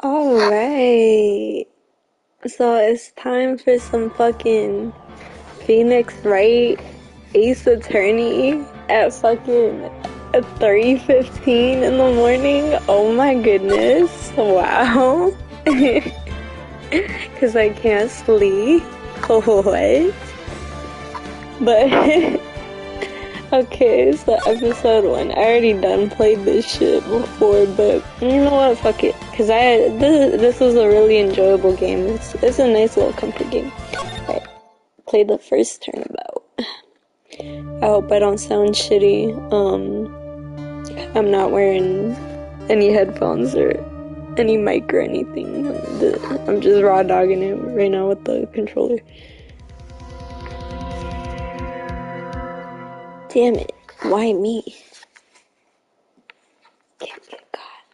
Alright, so it's time for some fucking Phoenix Wright Ace Attorney at fucking 3:15 in the morning. Oh my goodness, wow. Cause I can't sleep. What? But okay, so episode 1. I already done played this shit before, but you know what? Fuck it. Cause this was a really enjoyable game. It's a nice little comfort game. Alright, play the first turnabout. I hope I don't sound shitty. I'm not wearing any headphones or any mic or anything. I'm just raw dogging it right now with the controller. Damn it, why me? Can't get caught.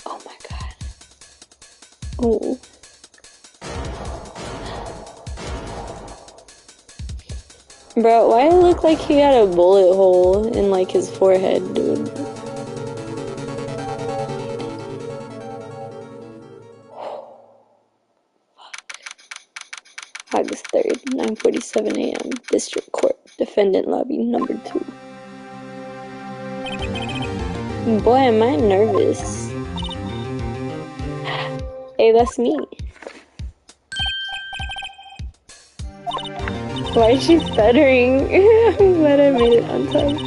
Oh my god. Oh. Bro, why it look like he got a bullet hole in like his forehead, dude? August 3rd, 9:47 a.m. District Court, Defendant Lobby, number 2. Boy, am I nervous. Hey, that's me. Why is she stuttering? I'm glad I made it on time.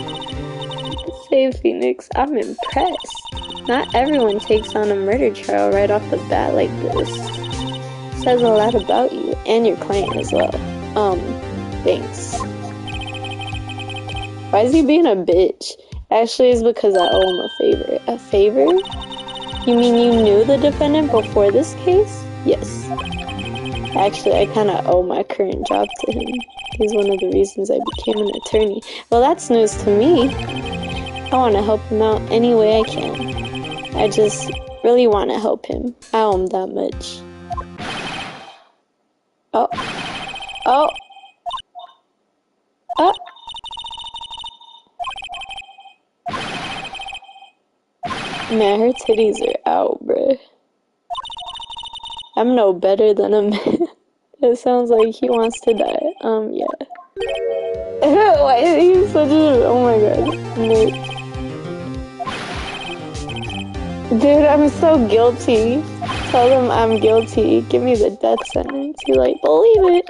Save Phoenix, I'm impressed. Not everyone takes on a murder trial right off the bat like this. Says a lot about you, and your client as well. Thanks. Why is he being a bitch? Actually, it's because I owe him a favor. A favor? You mean you knew the defendant before this case? Yes. Actually, I kinda owe my current job to him. He's one of the reasons I became an attorney. Well, that's news to me. I wanna help him out any way I can. I just really wanna help him. I owe him that much. Oh. Oh. Oh. Man, her titties are out, bruh. I'm no better than a man. It sounds like he wants to die. Yeah. Why is he such a... Oh my god. Nick. Dude, I'm so guilty. Tell them I'm guilty. Give me the death sentence. You're like, believe it.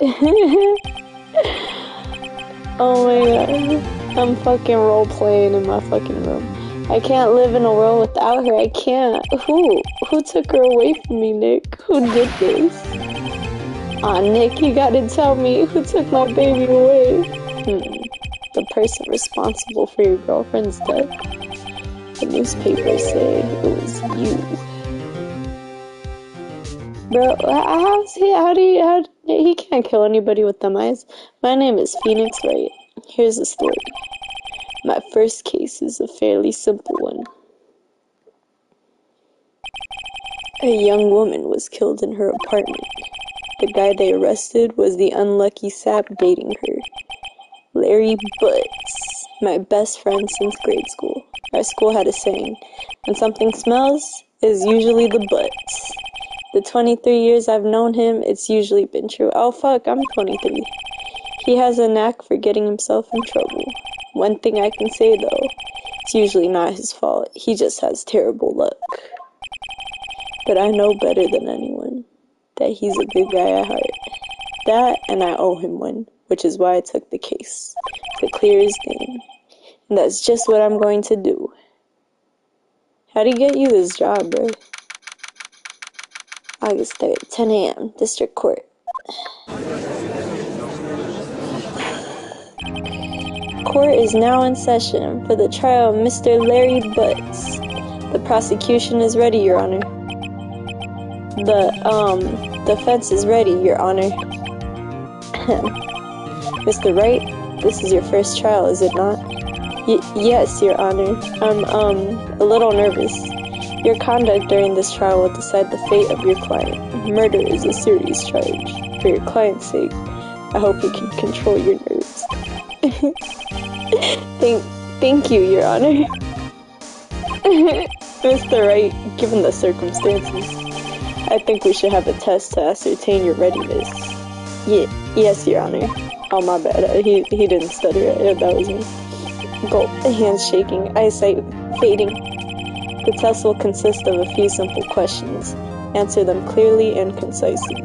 Oh my god. I'm fucking role-playing in my fucking room. I can't live in a world without her. I can't. Who took her away from me, Nick? Who did this? Aw, Nick, you gotta tell me who took my baby away. The person responsible for your girlfriend's death. The newspapers say it was you. Bro, he can't kill anybody with them eyes. My name is Phoenix Wright. Here's the story. My first case is a fairly simple one. A young woman was killed in her apartment. The guy they arrested was the unlucky sap dating her. Larry Butts, my best friend since grade school. Our school had a saying, when something smells, it's usually the butts. The 23 years I've known him, it's usually been true. Oh fuck, I'm 23. He has a knack for getting himself in trouble. One thing I can say though, it's usually not his fault. He just has terrible luck. But I know better than anyone that he's a good guy at heart. That, and I owe him one, which is why I took the case, to clear his name. And that's just what I'm going to do. How'd he get you this job, bro? August 3rd, 10 a.m., District Court. Court is now in session for the trial of Mr. Larry Butts. The prosecution is ready, Your Honor. The defense is ready, Your Honor. Mr. Wright, this is your first trial, is it not? Yes, Your Honor. I'm, a little nervous. Your conduct during this trial will decide the fate of your client. Murder is a serious charge. For your client's sake, I hope you can control your nerves. Thank you, Your Honor. Mr. Wright, given the circumstances, I think we should have a test to ascertain your readiness. Yes, Your Honor. Oh, my bad. He didn't stutter. That was me. Gulp, hands shaking, eyesight fading. The test will consist of a few simple questions. Answer them clearly and concisely.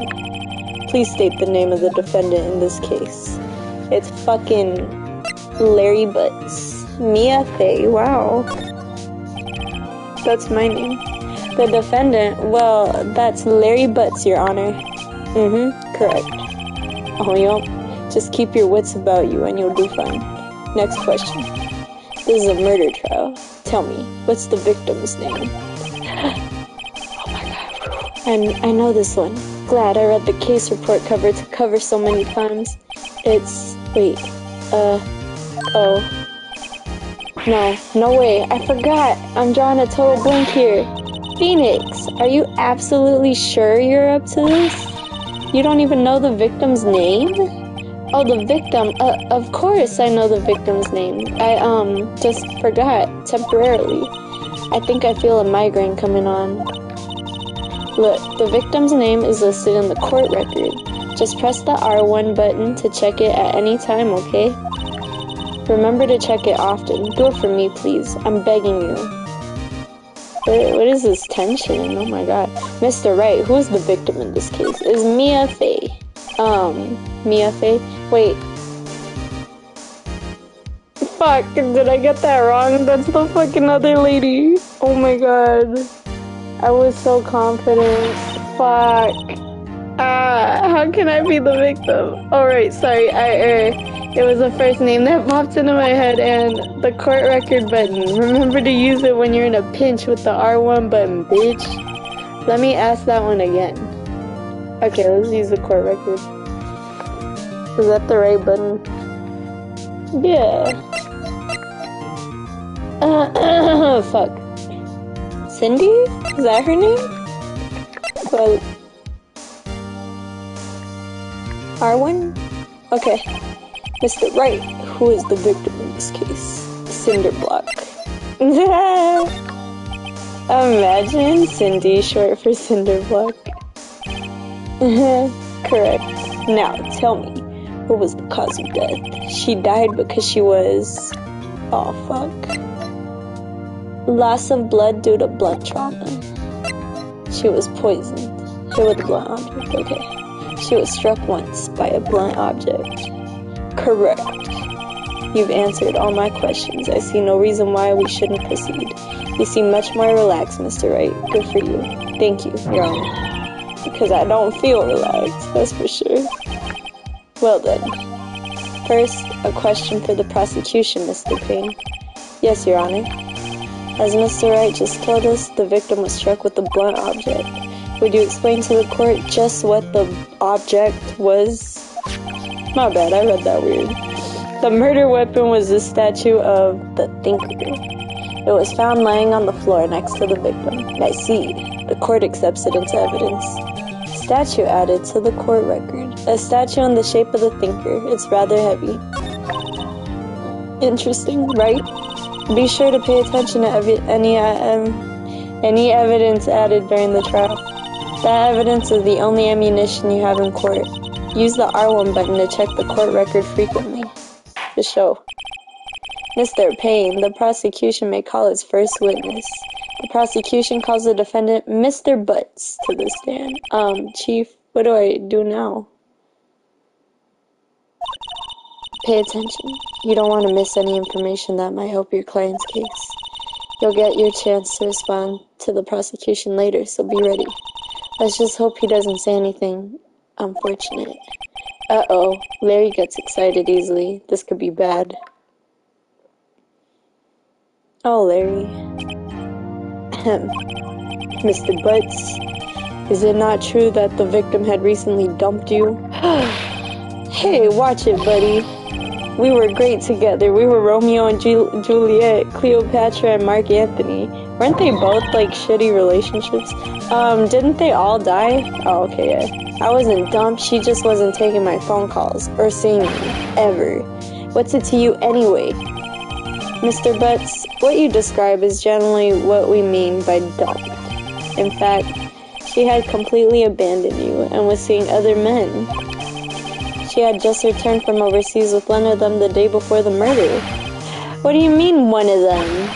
Please state the name of the defendant in this case. It's fucking Larry Butts. Mia Fey, wow. That's my name. The defendant, well, that's Larry Butts, Your Honor. Correct. Oh, yup. Just keep your wits about you and you'll do fine. Next question. This is a murder trial. Tell me, what's the victim's name? Oh my god. I know this one. Glad I read the case report cover to cover so many times. It's... wait. Oh. No way. I forgot. I'm drawing a total blank here. Phoenix, are you absolutely sure you're up to this? You don't even know the victim's name? Oh, the victim. Of course I know the victim's name. I, just forgot, temporarily. I think I feel a migraine coming on. Look, the victim's name is listed in the court record. Just press the R1 button to check it at any time, okay? Remember to check it often. Do it for me, please. I'm begging you. What is this tension? Oh my god. Mr. Wright, who is the victim in this case? Is Mia Fey. Mia Fey? Wait. Fuck, did I get that wrong? That's the fucking other lady. Oh my god. I was so confident. Fuck. How can I be the victim? Alright, sorry, it was the first name that popped into my head, and the court record button. Remember to use it when you're in a pinch with the R1 button, bitch. Let me ask that one again. Okay, let's use the court record. Is that the right button? Yeah. Fuck. Cindy? Is that her name? Well... R1? Okay. Mr. Wright, who is the victim in this case? Cinderblock. Imagine Cindy, short for Cinderblock. Correct. Now, tell me, what was the cause of death? She died because she was... oh, fuck. Loss of blood due to blunt trauma. She was poisoned. Hit with a blunt object, okay. She was struck once by a blunt object. Correct. You've answered all my questions. I see no reason why we shouldn't proceed. You seem much more relaxed, Mr. Wright. Good for you. Thank you, Your Honor. Because I don't feel relaxed, that's for sure. Well then. First, a question for the prosecution, Mr. Payne. Yes, Your Honor. As Mr. Wright just told us, the victim was struck with a blunt object. Would you explain to the court just what the object was? My bad, I read that weird. The murder weapon was the statue of the Thinker. It was found lying on the floor next to the victim. I see. The court accepts it into evidence. Statue added to the court record. A statue in the shape of the Thinker. It's rather heavy. Interesting, right? Be sure to pay attention to any evidence added during the trial. That evidence is the only ammunition you have in court. Use the R1 button to check the court record frequently. To show. Mr. Payne, the prosecution may call its first witness. The prosecution calls the defendant Mr. Butts to the stand. Chief, what do I do now? Pay attention. You don't want to miss any information that might help your client's case. You'll get your chance to respond to the prosecution later, so be ready. Let's just hope he doesn't say anything unfortunate. Uh-oh, Larry gets excited easily. This could be bad. Oh, Larry. Mr. Butts, is it not true that the victim had recently dumped you? Hey, watch it, buddy. We were great together. We were Romeo and Juliet, Cleopatra and Mark Antony. Weren't they both, like, shitty relationships? Didn't they all die? Oh, okay, yeah. I wasn't dumped, she just wasn't taking my phone calls, or seeing me, ever. What's it to you anyway? Mr. Butts, What you describe is generally what we mean by dumped. In fact, she had completely abandoned you and was seeing other men. She had just returned from overseas with one of them the day before the murder. What do you mean, one of them?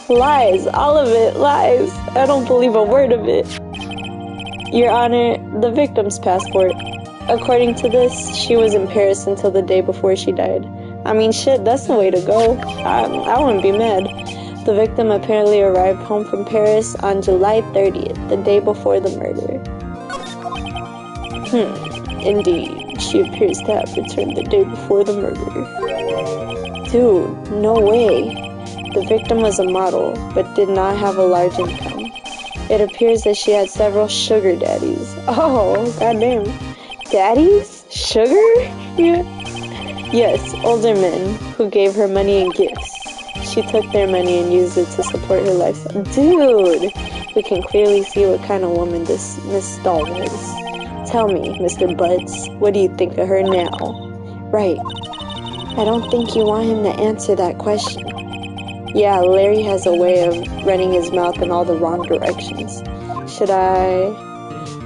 Lies. All of it. Lies. I don't believe a word of it. Your Honor, the victim's passport. According to this, she was in Paris until the day before she died. I mean, shit, that's the way to go. I wouldn't be mad. The victim apparently arrived home from Paris on July 30th, the day before the murder. Indeed, she appears to have returned the day before the murder. Dude, no way. The victim was a model, but did not have a large income. It appears that she had several sugar daddies. Oh, goddamn. Daddies? Sugar? Yeah. Yes, older men who gave her money and gifts. She took their money and used it to support her lifestyle. Dude! We can clearly see what kind of woman this Miss Doll is. Tell me, Mr. Butts, what do you think of her now? Right. I don't think you want him to answer that question. Yeah, Larry has a way of running his mouth in all the wrong directions. Should I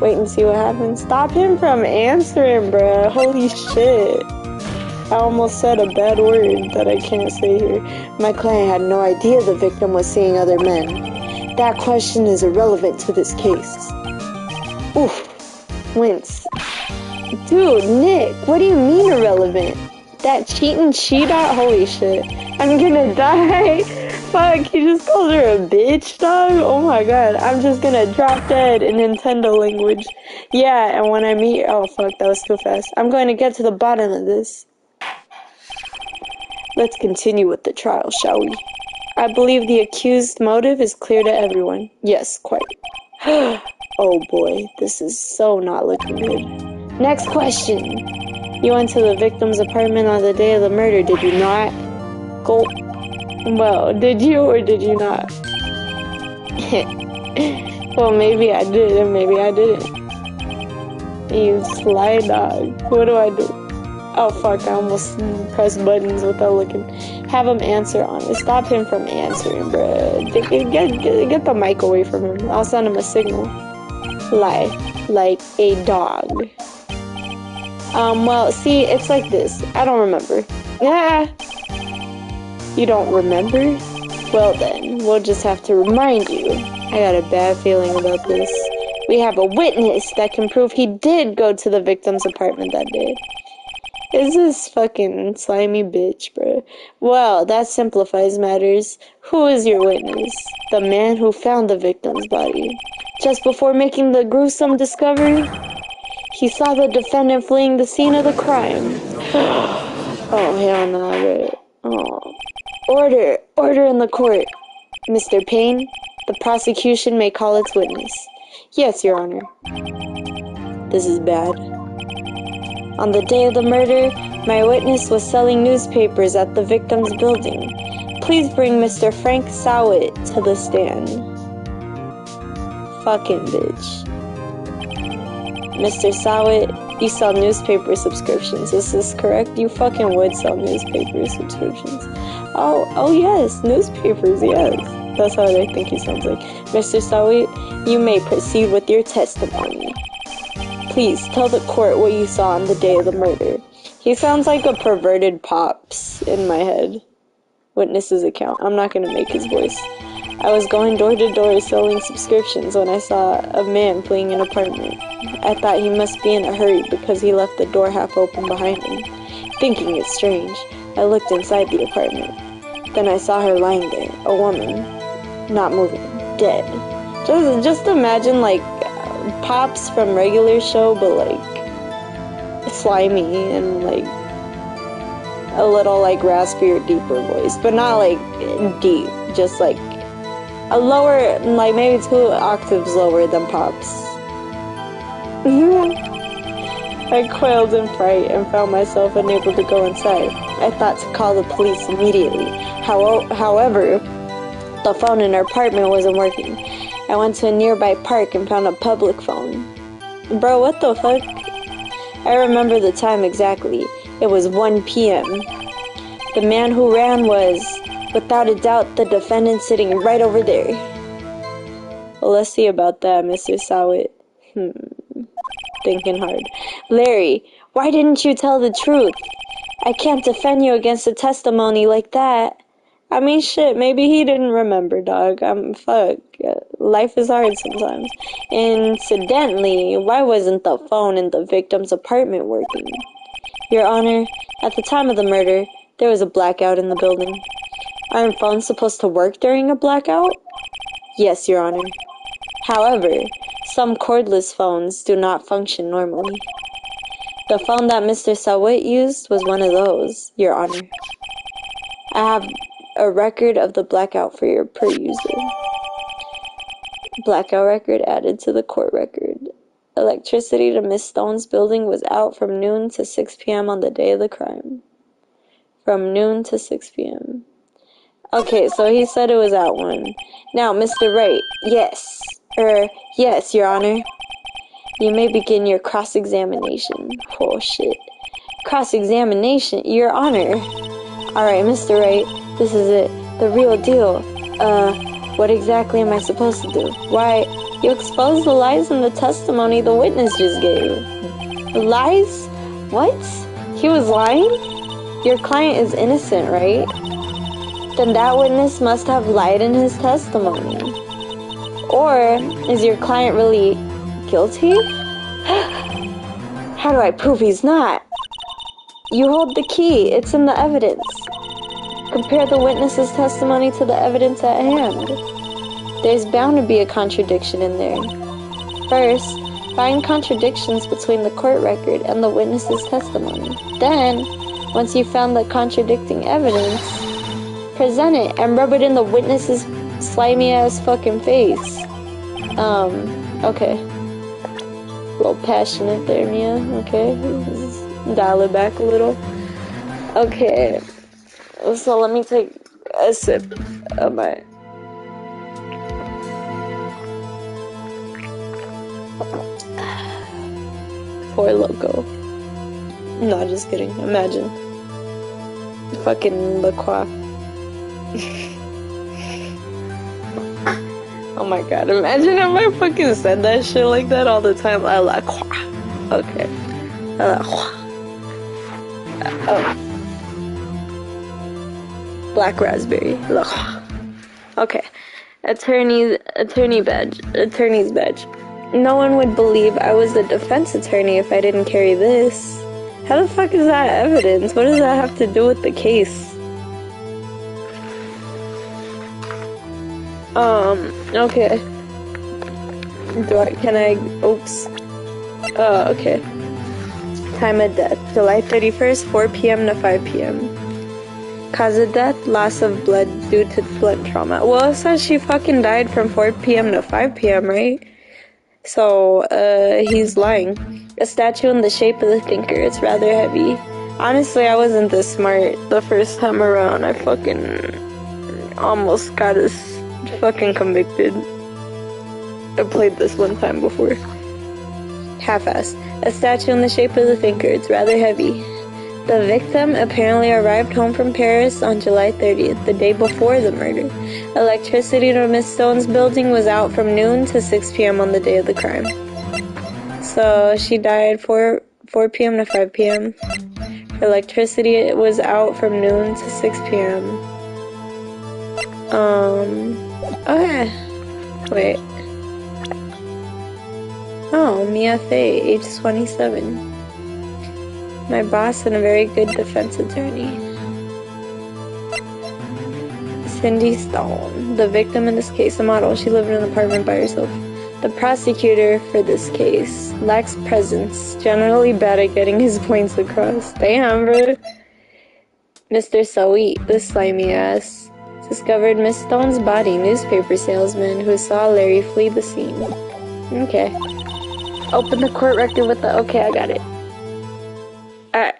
wait and see what happens? Stop him from answering, bruh. Holy shit. I almost said a bad word that I can't say here. My client had no idea the victim was seeing other men. That question is irrelevant to this case. Oof. Wince. Dude, Nick, what do you mean irrelevant? That cheating she-dog? Holy shit. I'm gonna die. Fuck, he just called her a bitch, dog? Oh my god, I'm just gonna drop dead in Nintendo language. Yeah, and when I meet... Oh fuck, that was too fast. I'm going to get to the bottom of this. Let's continue with the trial, shall we? I believe the accused's motive is clear to everyone. Yes, quite. Oh boy, this is so not looking good. Next question. You went to the victim's apartment on the day of the murder, did you not? Go. Well, did you or did you not? Well, maybe I did and maybe I didn't. You sly dog. What do I do? Oh fuck, I almost pressed buttons without looking. Have him answer honest. Stop him from answering, bruh. Get the mic away from him. I'll send him a signal. Lie. Like a dog. Well, see, it's like this. I don't remember. Yeah. You don't remember? Well then, we'll just have to remind you. I got a bad feeling about this. We have a witness that can prove he did go to the victim's apartment that day. Is this fucking slimy bitch, bro? Well, that simplifies matters. Who is your witness? The man who found the victim's body. Just before making the gruesome discovery, he saw the defendant fleeing the scene of the crime. Oh, hell no, bro. Oh. Order in the court. Mr. Payne, the prosecution may call its witness. Yes, Your Honor. This is bad. On the day of the murder, my witness was selling newspapers at the victim's building. Please bring Mr. Frank Sowett to the stand. Fucking bitch. Mr. Sowett, you sell newspaper subscriptions. Is this correct? You fucking would sell newspaper subscriptions. Oh yes, newspapers, yes. That's how I think he sounds like. Mr. Sowett, you may proceed with your testimony. Please, tell the court what you saw on the day of the murder. He sounds like a perverted Pops in my head. Witness's account. I'm not gonna make his voice. I was going door to door selling subscriptions when I saw a man fleeing an apartment. I thought he must be in a hurry because he left the door half open behind him. Thinking it strange, I looked inside the apartment. Then I saw her lying there, a woman, not moving, dead. Just imagine like Pops from regular show, but like slimy and like a little like raspy or deeper voice, but not like deep, just like a lower, like maybe 2 octaves lower than Pops. I quailed in fright and found myself unable to go inside. I thought to call the police immediately. However, the phone in our apartment wasn't working. I went to a nearby park and found a public phone. Bro, what the fuck? I remember the time exactly. It was 1 p.m. The man who ran was Without a doubt, the defendant's sitting right over there. Well, let's see about that, Mr. Sawit. Thinking hard. Larry, why didn't you tell the truth? I can't defend you against a testimony like that. I mean, shit, maybe he didn't remember, dog. Fuck. Life is hard sometimes. Incidentally, why wasn't the phone in the victim's apartment working? Your Honor, at the time of the murder, there was a blackout in the building. Aren't phones supposed to work during a blackout? Yes, Your Honor. However, some cordless phones do not function normally. The phone that Mr. Sawit used was one of those, Your Honor. I have a record of the blackout for your perusal. Blackout record added to the court record. Electricity to Miss Stone's building was out from noon to 6 p.m. on the day of the crime. From noon to 6 p.m. Okay, so he said it was at 1. Now, Mr. Wright, yes, Your Honor. You may begin your cross-examination. Oh, shit. Cross-examination? Your Honor. Alright, Mr. Wright, this is it. The real deal. What exactly am I supposed to do? Why, you exposed the lies in the testimony the witness just gave. Lies? What? He was lying? Your client is innocent, right? Then that witness must have lied in his testimony. Or is your client really guilty? How do I prove he's not? You hold the key. It's in the evidence. Compare the witness's testimony to the evidence at hand. There's bound to be a contradiction in there. First, find contradictions between the court record and the witness's testimony. Then, once you've found the contradicting evidence, present it and rub it in the witness's slimy ass fucking face. Okay. A little passionate there, Mia. Okay. Dial it back a little. Okay. So let me take a sip of my... Four Loko. No, just kidding. Imagine. Fucking La Croix. Oh my god, imagine if I fucking said that shit like that all the time. La Croix. Okay. La Croix. Oh. Black raspberry. La Croix. Okay. Attorney's badge. No one would believe I was a defense attorney if I didn't carry this. How the fuck is that evidence? What does that have to do with the case? Okay. Oops. Okay. Time of death, July 31st, 4 p.m. to 5 p.m. Cause of death, loss of blood due to blunt trauma. Well, it says she fucking died from 4 p.m. to 5 p.m., right? So, he's lying. A statue in the shape of the thinker. It's rather heavy. Honestly, I wasn't this smart the first time around. I fucking almost got us fucking convicted. I played this one time before. Half-assed. A statue in the shape of the thinker. It's rather heavy. The victim apparently arrived home from Paris on July 30th, the day before the murder. Electricity to Miss Stone's building was out from noon to 6 p.m. on the day of the crime. So she died 4 p.m. to 5 p.m. Her electricity was out from noon to 6 p.m. Okay. Wait. Oh, Mia Fey, age 27. My boss and a very good defense attorney. Cindy Stone, the victim in this case, a model. She lived in an apartment by herself. The prosecutor for this case lacks presence, generally bad at getting his points across. Damn, bro. Mr. Sawit, the slimy ass, discovered Miss Stone's body. Newspaper salesman who saw Larry flee the scene. Okay. Open the court record with the... Okay, I got it. Alright.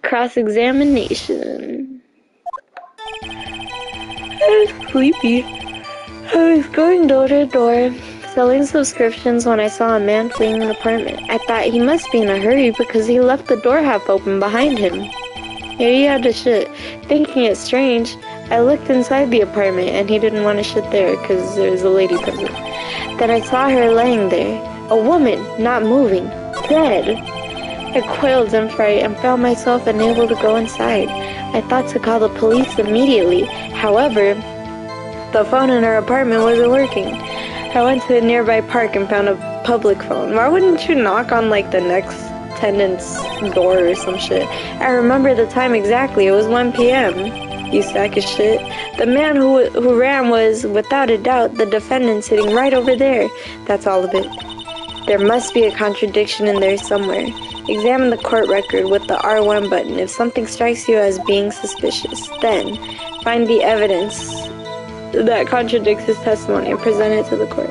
Cross-examination. I was sleepy. I was going door to door, selling subscriptions when I saw a man fleeing an apartment. I thought he must be in a hurry because he left the door half open behind him. Yeah, he had to shit. Thinking it strange, I looked inside the apartment and he didn't want to shit there because there was a lady present. Then I saw her laying there. A woman, not moving. Dead. I quailed in fright and found myself unable to go inside. I thought to call the police immediately. However, the phone in her apartment wasn't working. I went to a nearby park and found a public phone. Why wouldn't you knock on like the next tenant's door or some shit? I remember the time exactly. It was 1 p.m. You sack of shit. The man who ran was, without a doubt, the defendant sitting right over there. That's all of it. There must be a contradiction in there somewhere. Examine the court record with the R1 button. If something strikes you as being suspicious, then find the evidence that contradicts his testimony and present it to the court.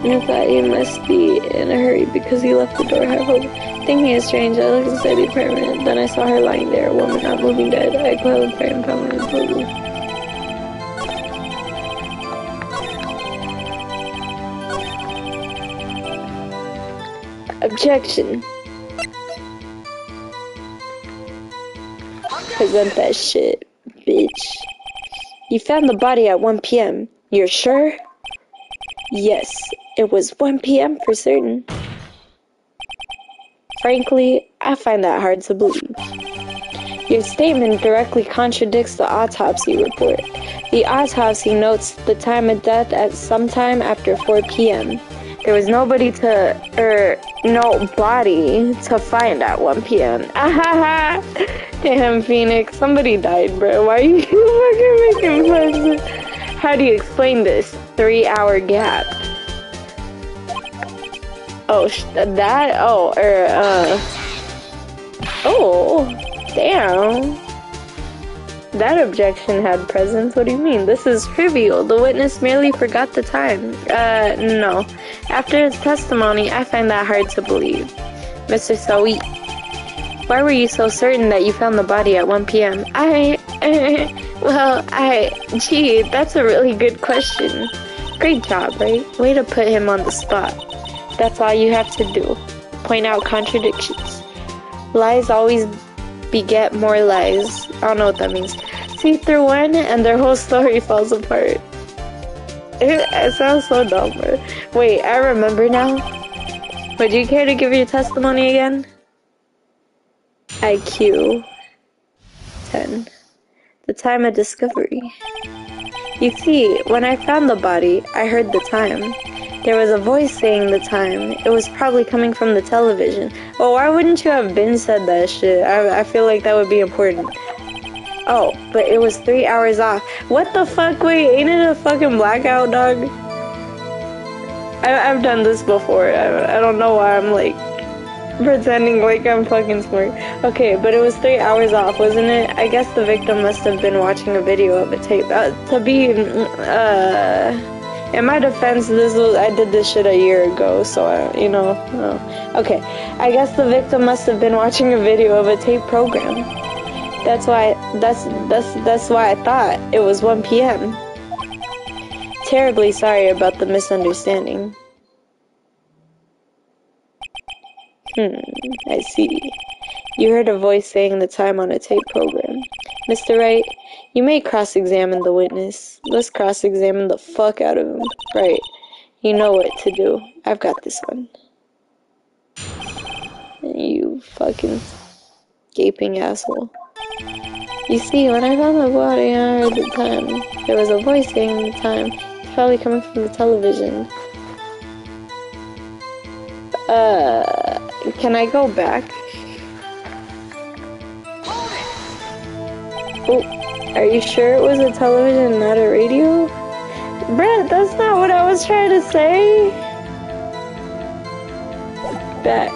I thought he must be in a hurry because he left the door half open. Thinking it strange, I looked inside the apartment. Then I saw her lying there, a woman not moving, dead. I quailed in fright and found her boo. Objection. Present that shit, bitch. You found the body at 1 p.m. You're sure? Yes, it was 1 p.m. for certain. Frankly, I find that hard to believe. Your statement directly contradicts the autopsy report. The autopsy notes the time of death at sometime after 4 p.m. There was no body to find at 1 p.m. Ahaha! Damn, Phoenix, somebody died, bro. Why are you fucking making fun? How do you explain this 3-hour gap? Oh, damn. That objection had presence. What do you mean? This is trivial. The witness merely forgot the time. No. After his testimony, I find that hard to believe. Mr. Sawi, why were you so certain that you found the body at 1 p.m.? Gee, that's a really good question. Great job, right? Way to put him on the spot. That's all you have to do. Point out contradictions. Lies always beget more lies. I don't know what that means. See through one and their whole story falls apart. It sounds so dumb, bro. Wait, I remember now. Would you care to give your testimony again? IQ 10. The time of discovery. You see, when I found the body, I heard the time. There was a voice saying the time. It was probably coming from the television. Well, why wouldn't you have been said that shit? I feel like that would be important. Oh, but it was 3 hours off. What the fuck? Wait, ain't it a fucking blackout, dog? I've done this before. I don't know why I'm like pretending like I'm fucking smart. Okay, but it was 3 hours off, wasn't it? I guess the victim must have been watching a video of a tape. In my defense, I did this shit a year ago, so okay. I guess the victim must have been watching a video of a tape program. That's why I thought it was 1 p.m. Terribly sorry about the misunderstanding. I see. You heard a voice saying the time on a tape program. Mr. Wright, you may cross-examine the witness. Let's cross-examine the fuck out of him. Right. You know what to do. I've got this one. You fucking gaping asshole. You see, when I found the body, I heard the time. There was a voice saying the time. It's probably coming from the television. Can I go back? Oh, are you sure it was a television, not a radio? Brett, that's not what I was trying to say. Back.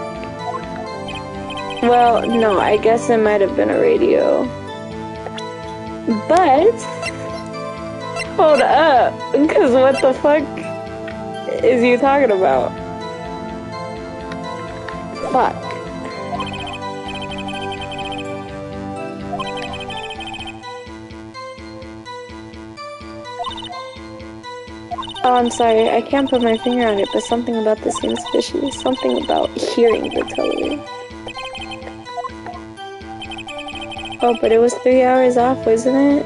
Well, no, I guess it might have been a radio. But, hold up, because what the fuck is you talking about? Fuck. Oh, I'm sorry, I can't put my finger on it, but something about this seems fishy. Something about hearing the television. Oh, but it was 3 hours off, wasn't it?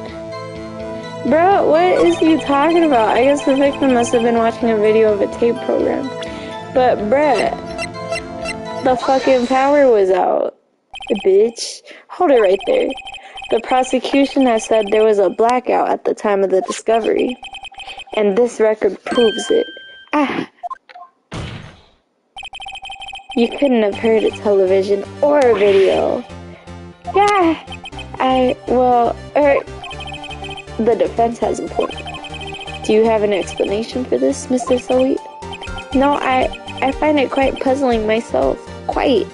Bro, what is he talking about? I guess the victim must have been watching a video of a tape program. But, bruh, the fucking power was out. Bitch. Hold it right there. The prosecution has said there was a blackout at the time of the discovery. And this record proves it. Ah. You couldn't have heard a television or a video. Yeah. The defense has a point. Do you have an explanation for this, Mr. Sully? No, I find it quite puzzling myself. Quite.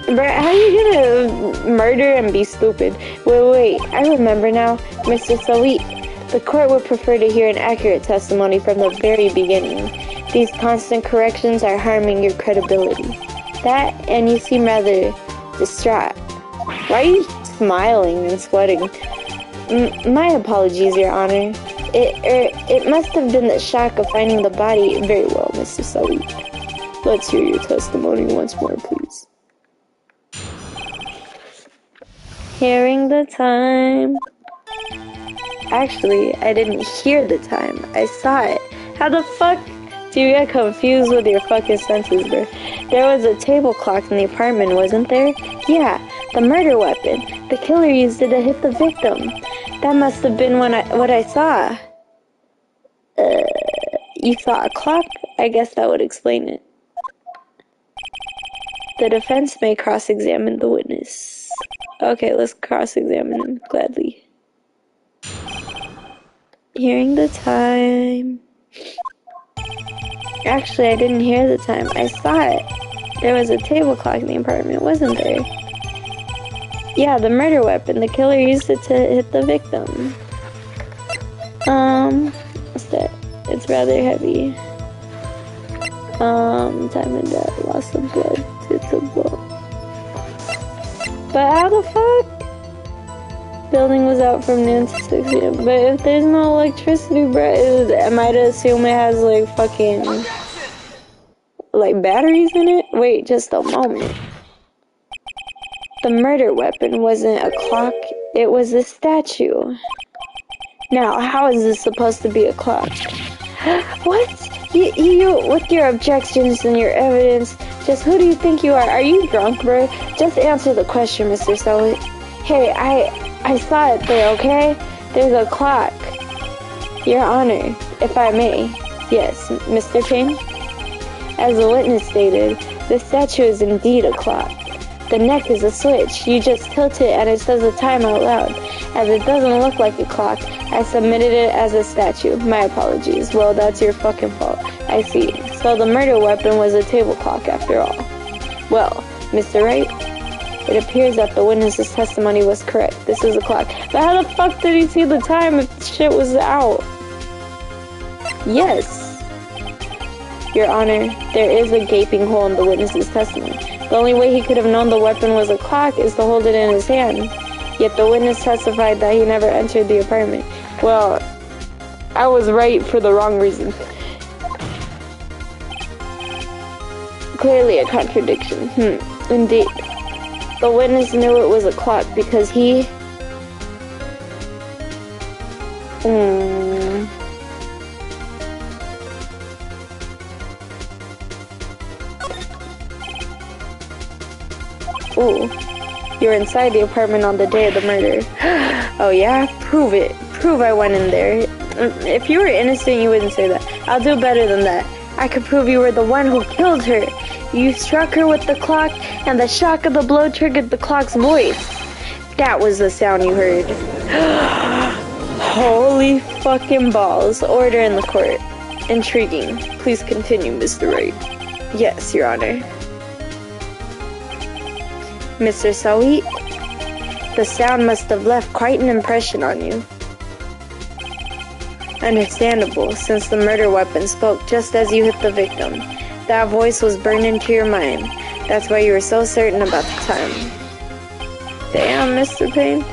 Bruh, how are you gonna murder and be stupid? Wait, I remember now, Mr. Sully. The court would prefer to hear an accurate testimony from the very beginning. These constant corrections are harming your credibility. That, and you seem rather distraught. Why are you smiling and sweating? My apologies, Your Honor. It must have been the shock of finding the body. Very well, Mr. Sully. Let's hear your testimony once more, please. Hearing the time. Actually, I didn't hear the time. I saw it. How the fuck do you get confused with your fucking senses, bro? There was a table clock in the apartment, wasn't there? Yeah, the murder weapon. The killer used it to hit the victim. That must have been what I saw. You saw a clock? I guess that would explain it. The defense may cross-examine the witness. Okay, let's cross-examine him, gladly. Hearing the time. Actually, I didn't hear the time. I saw it. There was a table clock in the apartment, wasn't there? Yeah, the murder weapon. The killer used it to hit the victim. What's that? It's rather heavy. Time and death, loss of blood, it's a blow. But how the fuck? Building was out from noon to 6 p.m. But if there's no electricity, bro, am I to assume it has like fucking like batteries in it? Wait, just a moment. The murder weapon wasn't a clock, it was a statue. Now, how is this supposed to be a clock? What? You, with your objections and your evidence, just who do you think you are? Are you drunk, bro? Just answer the question, Mr. Sully. Hey, I saw it there, okay? There's a clock. Your Honor, if I may. Yes, Mr. Payne? As the witness stated, the statue is indeed a clock. The neck is a switch. You just tilt it and it says the time out loud. As it doesn't look like a clock, I submitted it as a statue. My apologies. Well, that's your fucking fault. I see. So the murder weapon was a table clock after all. Well, Mr. Wright, it appears that the witness's testimony was correct. This is a clock. But how the fuck did he see the time if the shit was out? Yes. Your Honor, there is a gaping hole in the witness's testimony. The only way he could have known the weapon was a clock is to hold it in his hand. Yet the witness testified that he never entered the apartment. Well, I was right for the wrong reason. Clearly a contradiction. Indeed. The witness knew it was a clock because he... Ooh, you're inside the apartment on the day of the murder. Oh yeah? Prove it. Prove I went in there. If you were innocent, you wouldn't say that. I'll do better than that. I could prove you were the one who killed her. You struck her with the clock, and the shock of the blow triggered the clock's voice. That was the sound you heard. Holy fucking balls. Order in the court. Intriguing. Please continue, Mr. Wright. Yes, Your Honor. Mr. Sully, the sound must have left quite an impression on you. Understandable, since the murder weapon spoke just as you hit the victim. That voice was burned into your mind. That's why you were so certain about the time. Damn, Mr. Payne.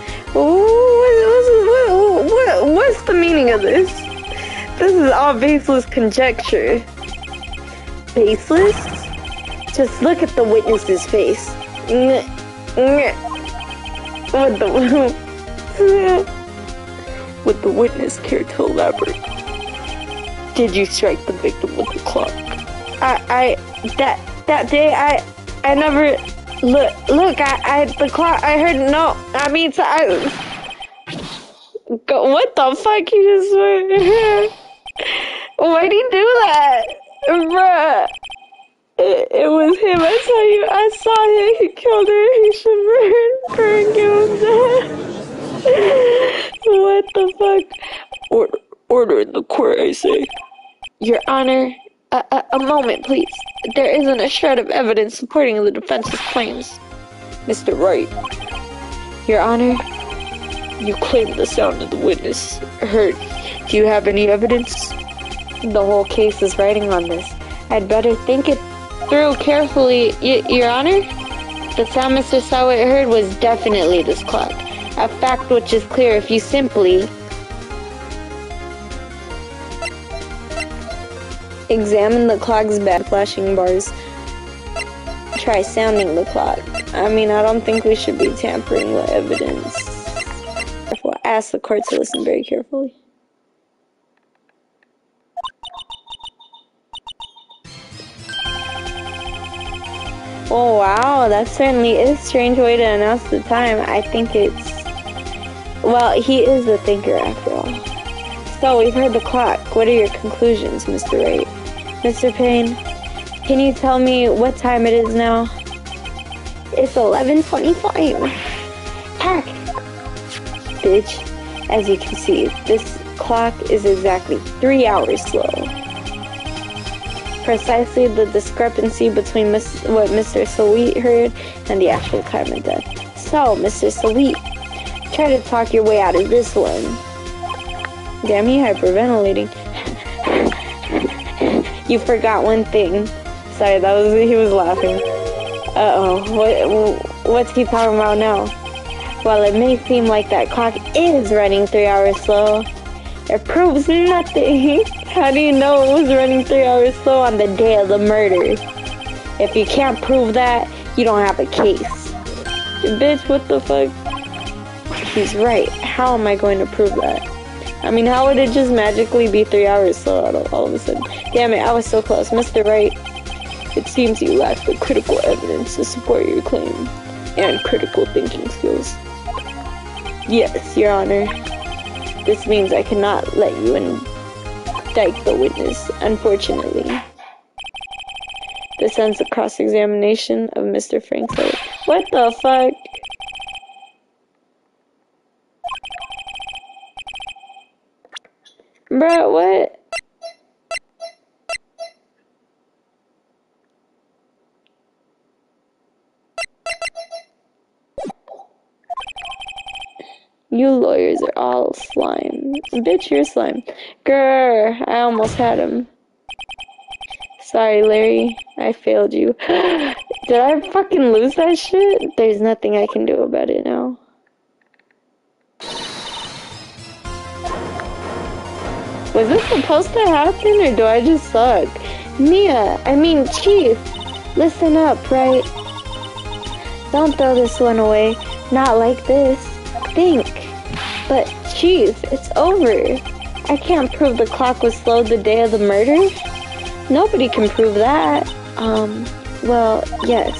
What's the meaning of this? This is all baseless conjecture. Baseless? Just look at the witness's face. Would the witness care to elaborate? Did you strike the victim with the clock? That day, I never, the clock, I heard, no, I mean, what the fuck, you just went? Why'd he do that? Bruh. It was him, I saw him, he killed her, he should burn him. What the fuck? Order in the court, I say. Your Honor, a moment, please. There isn't a shred of evidence supporting the defense's claims. Mr. Wright. Your Honor, you claim the sound of the witness heard. Do you have any evidence? The whole case is riding on this. I'd better think it through carefully, Your Honor. The sound Mr. Sawit heard was definitely this clock. A fact which is clear if you simply examine the clock's bad flashing bars. Try sounding the clock. I mean, I don't think we should be tampering with evidence. Therefore, ask the court to listen very carefully. Oh wow, that certainly is a strange way to announce the time. I think it's... Well, he is a thinker after all. So, we've heard the clock. What are your conclusions, Mr. Wright? Mr. Payne, can you tell me what time it is now? It's 11:25. Heck! Bitch, as you can see, this clock is exactly 3 hours slow. Precisely the discrepancy between what Mr. Sawit heard and the actual time of death. So, Mr. Sawit, try to talk your way out of this one. Damn, he hyperventilating. You forgot one thing. Sorry, he was laughing. Uh-oh, what's he talking about now? While it may seem like that clock is running 3 hours slow, it proves nothing. How do you know it was running 3 hours slow on the day of the murder? If you can't prove that, you don't have a case. Bitch, what the fuck? He's right. How am I going to prove that? I mean, how would it just magically be 3 hours slow all of a sudden? Damn it, I was so close. Mr. Wright, it seems you lack the critical evidence to support your claim and critical thinking skills. Yes, Your Honor. This means I cannot let you indict the witness, unfortunately. This ends the cross-examination of Mr. Frank Sawit. What the fuck? Bruh, what? You lawyers are all slime. Bitch, you're slime. Grr, I almost had him. Sorry, Larry. I failed you. Did I fucking lose that shit? There's nothing I can do about it now. Was this supposed to happen, or do I just suck? Chief, listen up, right? Don't throw this one away. Not like this. Think. But, Chief, it's over. I can't prove the clock was slow the day of the murder. Nobody can prove that. Well, yes.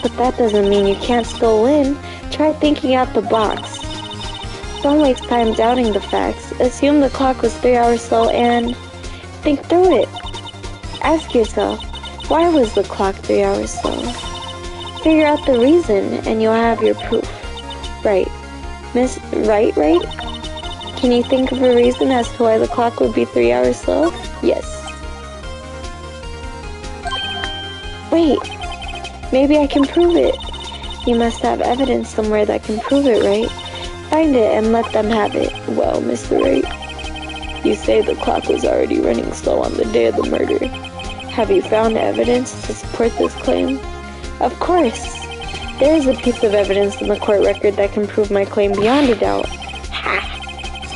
But that doesn't mean you can't still win. Try thinking out the box. Don't waste time doubting the facts. Assume the clock was 3 hours slow and think through it. Ask yourself, why was the clock 3 hours slow? Figure out the reason and you'll have your proof. Right. Right? Can you think of a reason as to why the clock would be 3 hours slow? Yes. Wait. Maybe I can prove it. You must have evidence somewhere that can prove it, right? Find it and let them have it. Well, Mr. Wright, you say the clock was already running slow on the day of the murder. Have you found evidence to support this claim? Of course. There is a piece of evidence in the court record that can prove my claim beyond a doubt. Ha!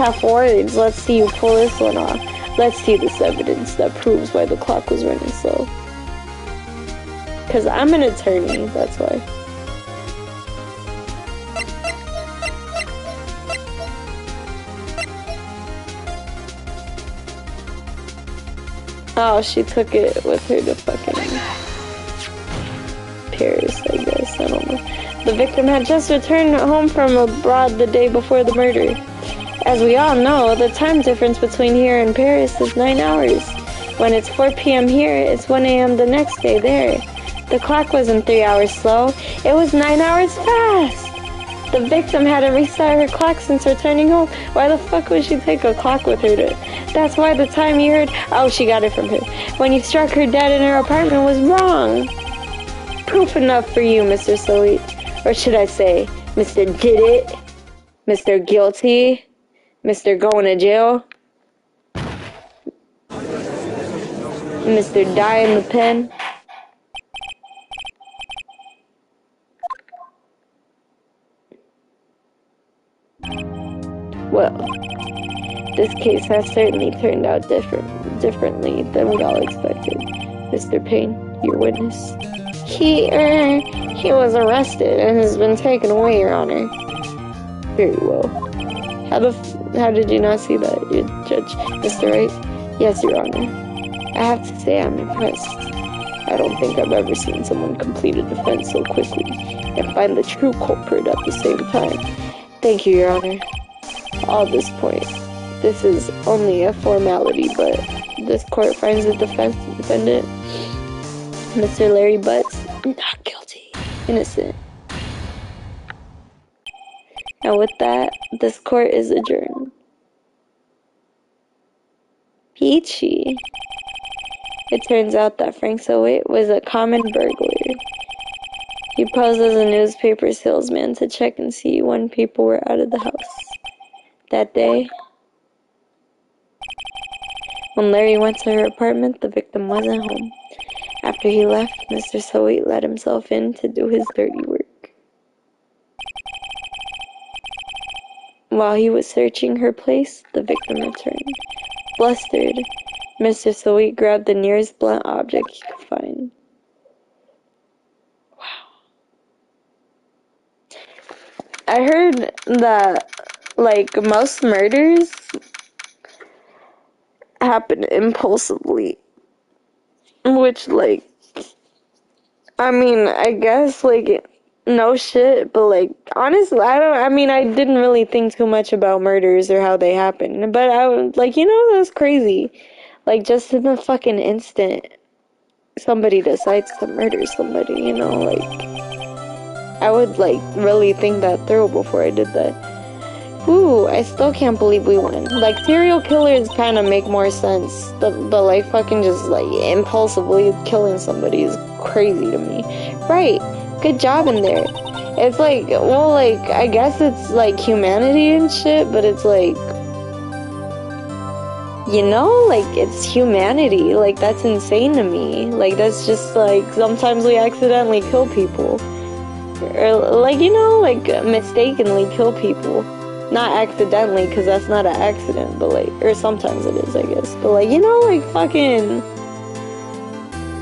tough words. Let's see you pull this one off. Let's see this evidence that proves why the clock was running slow. Because I'm an attorney, that's why. Oh, she took it with her to fucking Paris, I guess. I don't know. The victim had just returned home from abroad the day before the murder. As we all know, the time difference between here and Paris is 9 hours. When it's 4 p.m. here, it's 1 a.m. the next day there. The clock wasn't 3 hours slow, it was 9 hours fast! The victim hadn't reset her clock since returning home. Why the fuck would she take a clock with her to... That's why the time you heard... Oh, she got it from her. When you struck her dead in her apartment was wrong. Proof enough for you, Mr. Sweet. Or should I say, Mr. Did It? Mr. Guilty? Mr. Going to Jail? Mr. Die in the Pen? Well, this case has certainly turned out differently than we all expected. Mr. Payne, your witness. He was arrested and has been taken away, Your Honor. Very well. How did you not see that, Judge, Mr. Wright? Yes, Your Honor. I have to say I'm impressed. I don't think I've ever seen someone complete a defense so quickly and find the true culprit at the same time. Thank you, Your Honor. All this point, this is only a formality, but this court finds the defendant, Mr. Larry Butts, not guilty, innocent. And with that, this court is adjourned. Peachy. It turns out that Frank Sowit was a common burglar. He posed as a newspaper salesman to check and see when people were out of the house. That day, when Larry went to her apartment, the victim wasn't home. After he left, Mr. Sowit let himself in to do his dirty work. While he was searching her place, the victim returned. Flustered, Mr. Sowit grabbed the nearest blunt object he could find. Wow. I heard that, like, most murders happen impulsively. Which, like, I mean, I guess, like, no shit, but, like, honestly, I didn't really think too much about murders or how they happen, but I was, like, that's crazy. Like, just in the fucking instant, somebody decides to murder somebody, like, I would, like, really think that through before I did that. Ooh, I still can't believe we won. Like, serial killers kind of make more sense. But, like, fucking just, like, impulsively killing somebody is crazy to me. Right. Good job in there. It's like, well, like, I guess it's, like, humanity and shit, but it's, like, like, it's humanity. Like, that's insane to me. Like, that's just, like, sometimes we accidentally kill people. Or, like, like, mistakenly kill people. Not accidentally, because that's not an accident, but, like, or sometimes it is, I guess. But, like, like, fucking,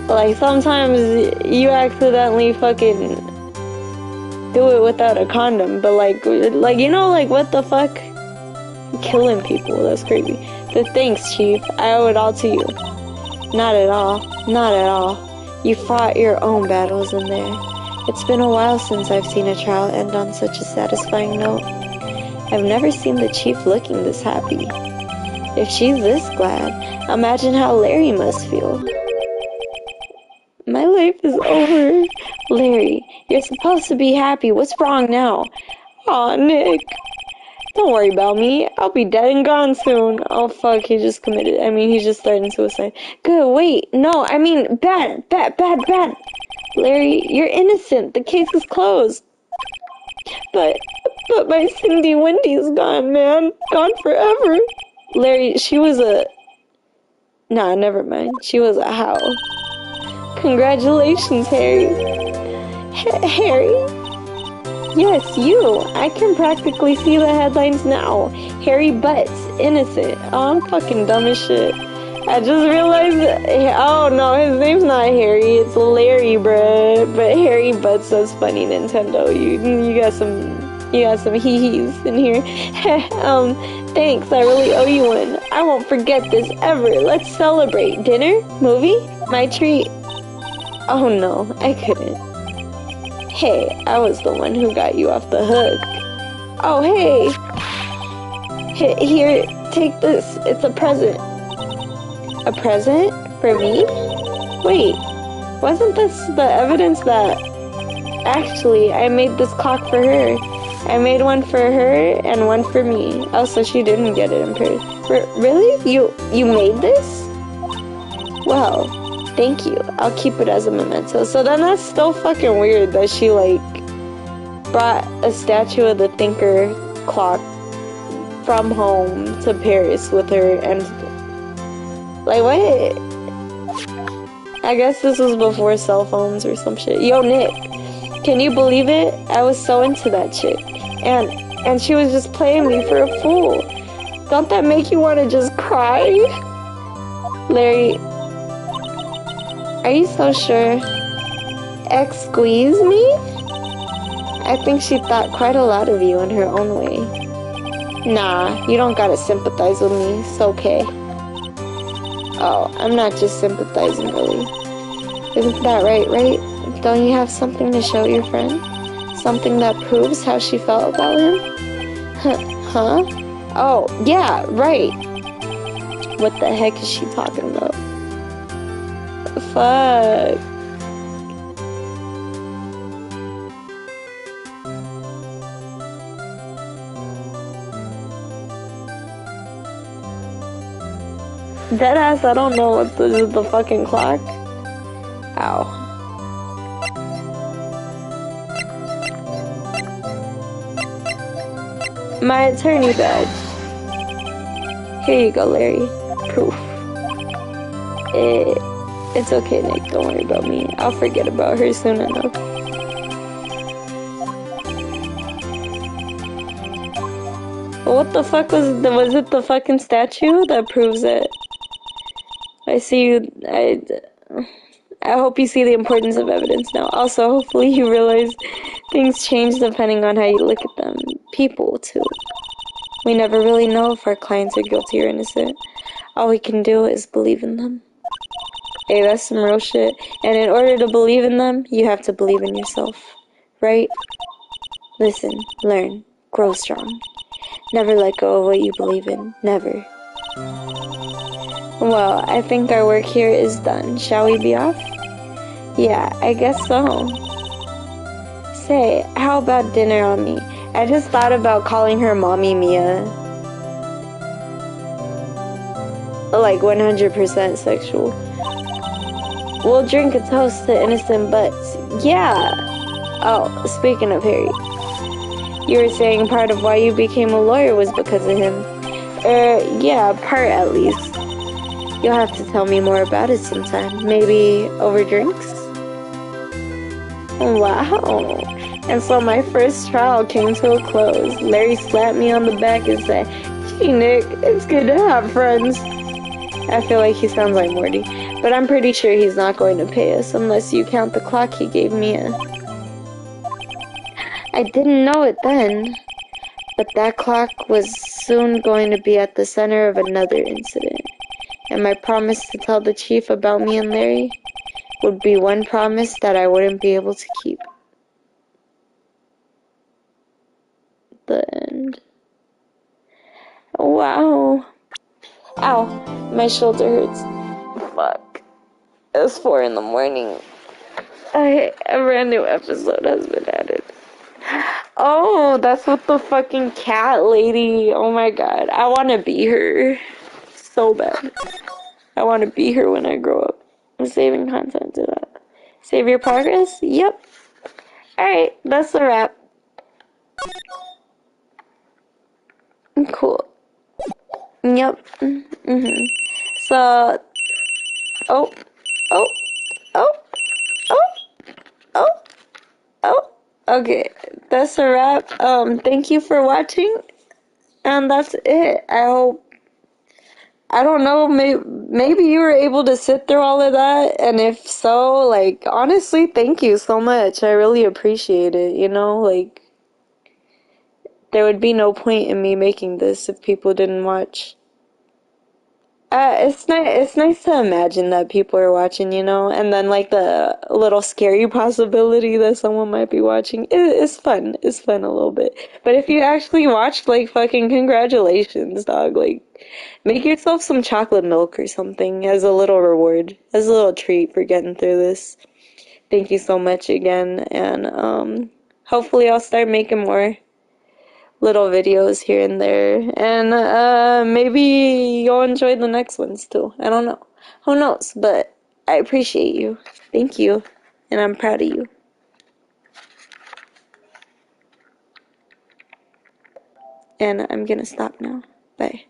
like, sometimes you accidentally fucking do it without a condom, but, like, like, what the fuck? Killing people, that's crazy. But thanks, Chief, I owe it all to you. Not at all, not at all. You fought your own battles in there. It's been a while since I've seen a trial end on such a satisfying note. I've never seen the Chief looking this happy. If she's this glad, imagine how Larry must feel. My life is over. Larry, you're supposed to be happy. What's wrong now? Aw, Nick. Don't worry about me. I'll be dead and gone soon. Oh, fuck, he just committed. He's just starting suicide. Good, wait. No, bad. Larry, you're innocent. The case is closed. But my Cindy Wendy's gone, man. Gone forever. Larry, she was a... Nah, never mind. She was a how. Congratulations, Harry. Harry? Yes, you. I can practically see the headlines now. Harry Butts, innocent. Oh, I'm fucking dumb as shit. I just realized oh no, his name's not Harry, it's Larry, bruh. But Harry Butts, that's funny, Nintendo. You got some hee-hees in here. Thanks, I really owe you one. I won't forget this ever. Let's celebrate. Dinner? Movie? My treat. Oh no, I couldn't. Hey, I was the one who got you off the hook. Oh, hey. Here, take this. It's a present. A present? For me? Wait, wasn't this the evidence that... Actually, I made this clock for her. I made one for her and one for me. Oh, so she didn't get it in person. Really? You made this? Well, thank you. I'll keep it as a memento. So then that's still fucking weird that she, like, brought a statue of the thinker clock from home to Paris with her and... Like, what? I guess this was before cell phones or some shit. Yo, Nick, can you believe it? I was so into that chick. And she was just playing me for a fool. Don't that make you want to just cry? Larry, are you so sure? Squeeze me? I think she thought quite a lot of you in her own way. Nah, you don't gotta sympathize with me. It's okay. Oh, I'm not just sympathizing, really. Isn't that right? Don't you have something to show your friend? Something that proves how she felt about him? Huh? Oh, yeah, right. What the heck is she talking about? Fuck. Deadass, I don't know what this is, the fucking clock. Ow. My attorney badge. Here you go, Larry. Proof. It's okay, Nick. Don't worry about me. I'll forget about her soon enough. What the fuck was it the fucking statue that proves it? I see you, I hope you see the importance of evidence now. Also, hopefully you realize things change depending on how you look at them. People, too. We never really know if our clients are guilty or innocent. All we can do is believe in them. Hey, that's some real shit. And in order to believe in them, you have to believe in yourself. Right? Listen, learn, grow strong. Never let go of what you believe in. Never. Well, I think our work here is done. Shall we be off? Yeah, I guess so. Say, how about dinner on me? I just thought about calling her Mommy Mia. Like 100% sexual. We'll drink a toast to innocent butts. Yeah! Oh, speaking of Harry. You were saying part of why you became a lawyer was because of him. Yeah, part at least. You'll have to tell me more about it sometime. Maybe over drinks? Wow. And so my first trial came to a close. Larry slapped me on the back and said, "Gee, Nick, it's good to have friends." I feel like he sounds like Morty. But I'm pretty sure he's not going to pay us unless you count the clock he gave Mia. I didn't know it then. But that clock was soon going to be at the center of another incident. And my promise to tell the chief about me and Larry would be one promise that I wouldn't be able to keep. The end. Wow. Ow, my shoulder hurts. Fuck. It's 4 in the morning. A brand new episode has been added. Oh, that's what the fucking cat lady. Oh my god. I want to be her. So bad. I want to be her when I grow up. I'm saving content to that. Save your progress? Yep. Alright, that's a wrap. Cool. Yep. So, oh, okay. that's a wrap. Thank you for watching, and that's it. I don't know, maybe you were able to sit through all of that, and if so, like, honestly, thank you so much. I really appreciate it, you know? Like, there would be no point in me making this if people didn't watch. It's nice to imagine that people are watching, you know, and then like the little scary possibility that someone might be watching. It's fun. It's fun a little bit. But if you actually watched, like, fucking congratulations, dog. Like, make yourself some chocolate milk or something as a little reward, as a little treat for getting through this. Thank you so much again, and hopefully I'll start making more little videos here and there, and maybe you'll enjoy the next ones too. I don't know. Who knows? But I appreciate you. Thank you. And I'm proud of you. And I'm gonna stop now. Bye.